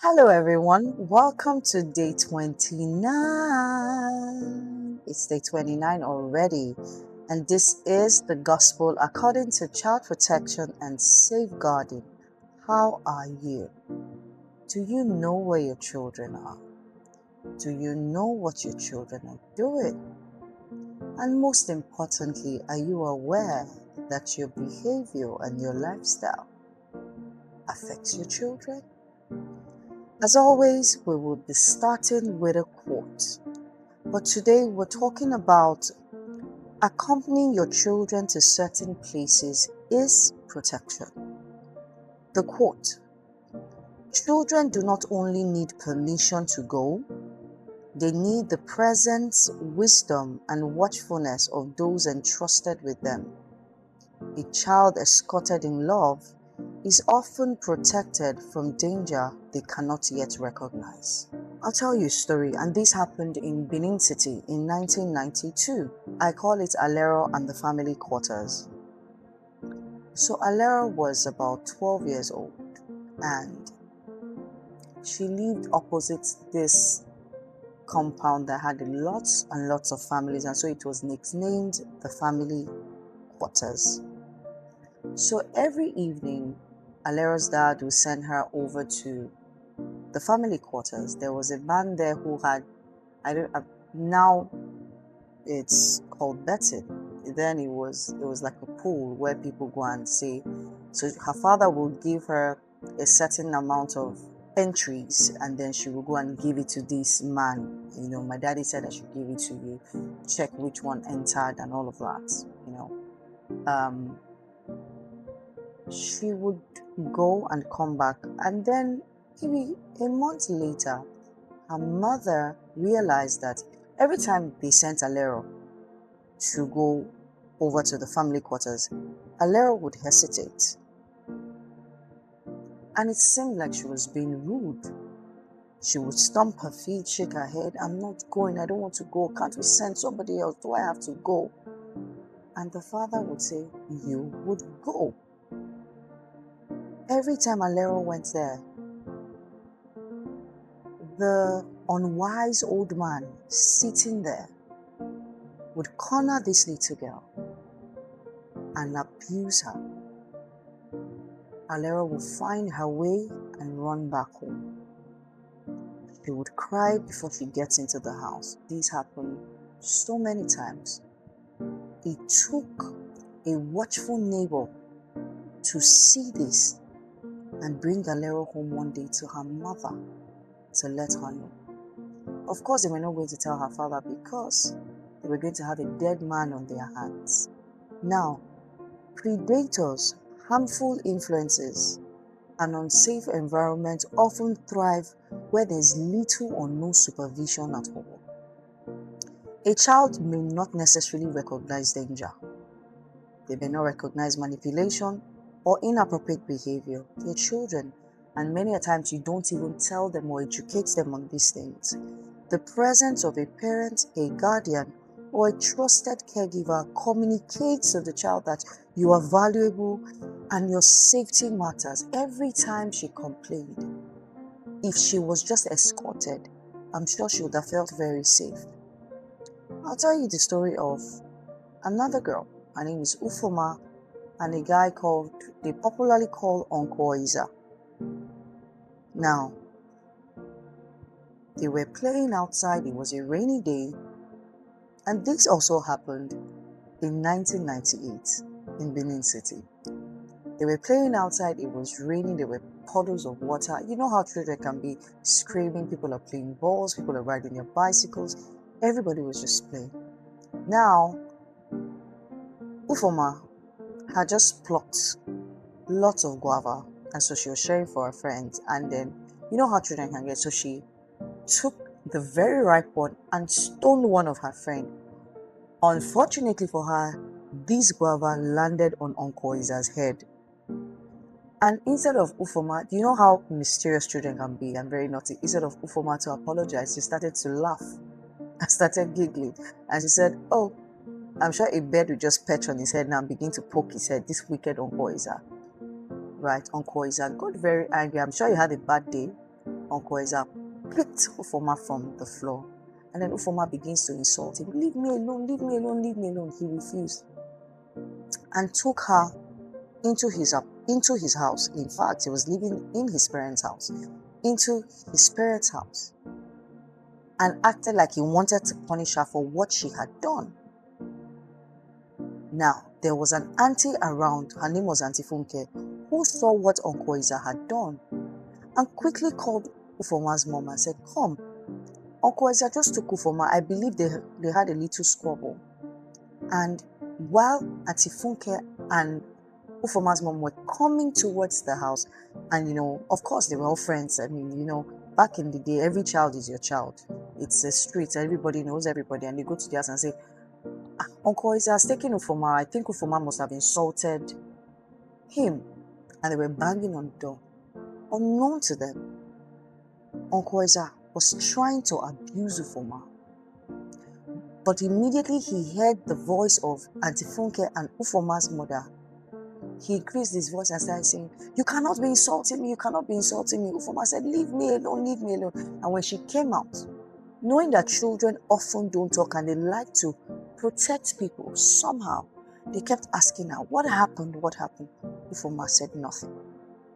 Hello, everyone. Welcome to day 29. It's day 29 already, and this is the Gospel according to Child Protection and Safeguarding. How are you? Do you know where your children are? Do you know what your children are doing? And most importantly, are you aware that your behavior and your lifestyle affects your children? As always, we will be starting with a quote. But today we're talking about accompanying your children to certain places is protection. The quote: children do not only need permission to go, they need the presence, wisdom, and watchfulness of those entrusted with them. A child escorted in love is often protected from danger they cannot yet recognize. I'll tell you a story, and this happened in Benin City in 1992. I call it Alero and the family quarters. So Alero was about 12 years old, and she lived opposite this compound that had lots and lots of families, and so it was nicknamed the family quarters. So every evening, Alero's dad would send her over to the family quarters. There was a man there who had, now it's called betting. Then it was like a pool where people go and see. So her father will give her a certain amount of entries, and then she will go and give it to this man. My daddy said I should give it to you. Check which one entered and all of that. Um, she would go and come back, and then maybe a month later, her mother realized that every time they sent Alero to go over to the family quarters, Alero would hesitate. And it seemed like she was being rude. She would stomp her feet, shake her head. I'm not going. I don't want to go. Can't we send somebody else? Do I have to go? And the father would say, you would go. Every time Alero went there, the unwise old man sitting there would corner this little girl and abuse her. Alero would find her way and run back home. She would cry before she gets into the house. This happened so many times. It took a watchful neighbor to see this and bring Alero home one day to her mother to let her know. Of course, they were not going to tell her father because they were going to have a dead man on their hands. Now, predators, harmful influences, and unsafe environments often thrive where there's little or no supervision at all. A child may not necessarily recognize danger. They may not recognize manipulation or inappropriate behavior. They're children, and many a times you don't even tell them or educate them on these things. The presence of a parent, a guardian, or a trusted caregiver communicates to the child that you are valuable and your safety matters. Every time she complained, if she was just escorted, I'm sure she would have felt very safe. I'll tell you the story of another girl. Her name is Ufoma, and a guy they popularly call Uncle Isa. Now, they were playing outside. It was a rainy day, and this also happened in 1998 in Benin City. They were playing outside. It was raining. There were puddles of water. You know how children can be screaming. People are playing balls. People are riding their bicycles. Everybody was just playing. Now, Ufoma had just plucked lots of guava, and so she was sharing for her friends. And then, you know how children can get, so she took the very ripe one and stoned one of her friends. Unfortunately for her, this guava landed on Uncle Isa's head. And instead of Ufoma, do you know how mysterious children can be and very naughty? Instead of Ufoma to apologize, she started to laugh and started giggling. And she said, oh, I'm sure a bird will just perch on his head now and begin to poke his head. This wicked Uncle Isa. Right, Uncle Isa got very angry. I'm sure he had a bad day. Uncle Isaac picked Ufoma from the floor, and then Ufoma begins to insult him. Leave me alone, leave me alone, leave me alone. He refused and took her into his house. In fact, he was living in his parents' house, into his parents' house, and acted like he wanted to punish her for what she had done. Now, there was an auntie around, her name was Auntie Funke, who saw what Uncle Isa had done and quickly called Ufoma's mom and said, come, Uncle Isa just took Ufoma. I believe they had a little squabble. And while Auntie Funke and Ufoma's mom were coming towards the house, and of course they were all friends. I mean, back in the day, every child is your child. It's a street, everybody knows everybody, and they go to the house and say, Uncle Isa has taken Ufoma. I think Ufoma must have insulted him. And they were banging on the door. Unknown to them, Uncle Isa was trying to abuse Ufoma. But immediately he heard the voice of Auntie Funke and Ufoma's mother. He increased his voice and started saying, you cannot be insulting me, you cannot be insulting me. Ufoma said, leave me alone, leave me alone. And when she came out, knowing that children often don't talk and they like to protect people, somehow they kept asking her, what happened, what happened? Ufoma said nothing.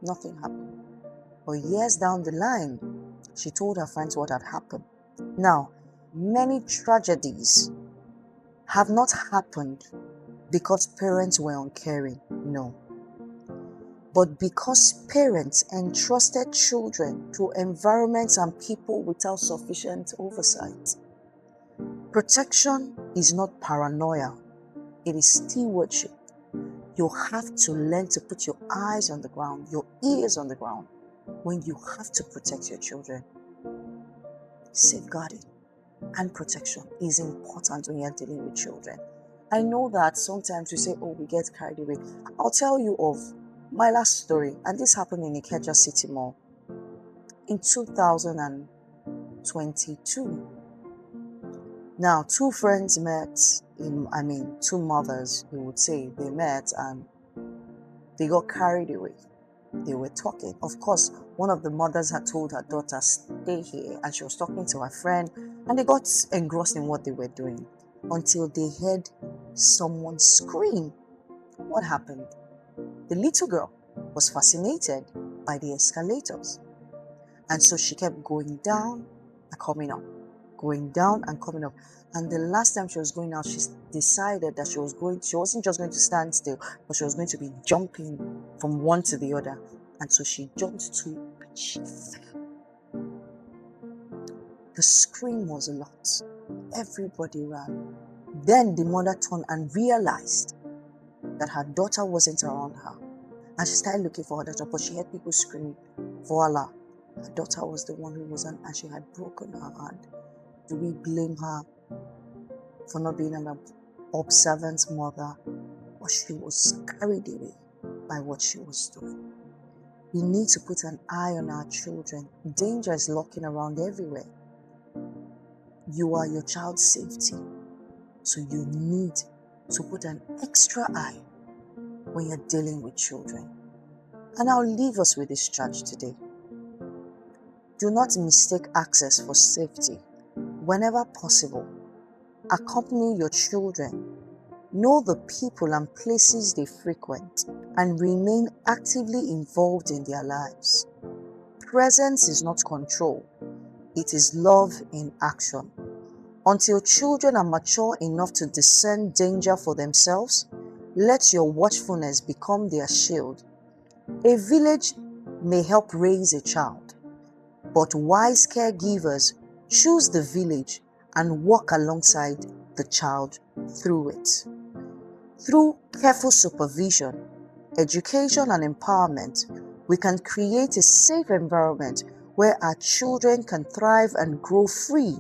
Nothing happened. But years down the line, she told her friends what had happened. Now, many tragedies have not happened because parents were uncaring, no. But because parents entrusted children to environments and people without sufficient oversight. Protection is not paranoia, it is stewardship. You have to learn to put your eyes on the ground, your ears on the ground, when you have to protect your children. Safeguarding and protection is important when you're dealing with children. I know that sometimes we say, oh, we get carried away. I'll tell you of my last story, and this happened in Ikeja City Mall in 2022. Now, two friends met, two mothers, you would say, they met and they got carried away. They were talking. Of course, one of the mothers had told her daughter, stay here, and she was talking to her friend, and they got engrossed in what they were doing until they heard someone scream. What happened? The little girl was fascinated by the escalators, and so she kept going down and coming up, going down and coming up. And the last time she was going out, she decided that she wasn't just going to stand still, but she was going to be jumping from one to the other. And so she jumped too and she fell. The scream was a lot. Everybody ran. Then the mother turned and realized that her daughter wasn't around her. And she started looking for her daughter, but she heard people screaming, voila, her daughter was the one who wasn't, and she had broken her hand. Do we blame her for not being an observant mother? Or she was carried away by what she was doing? We need to put an eye on our children. Danger is lurking around everywhere. You are your child's safety. So you need to put an extra eye when you're dealing with children. And I'll leave us with this charge today. Do not mistake access for safety. Whenever possible, accompany your children. Know the people and places they frequent and remain actively involved in their lives. Presence is not control. It is love in action. Until children are mature enough to discern danger for themselves, let your watchfulness become their shield. A village may help raise a child, but wise caregivers choose the village and walk alongside the child through it. Through careful supervision, education, and empowerment, we can create a safe environment where our children can thrive and grow free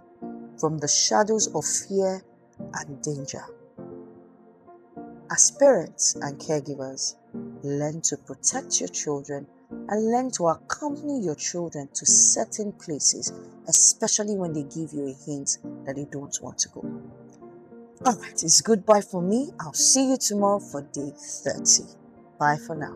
from the shadows of fear and danger. As parents and caregivers, learn to protect your children and learn to accompany your children to certain places, especially when they give you a hint that they don't want to go. Alright, it's goodbye for me. I'll see you tomorrow for day 30. Bye for now.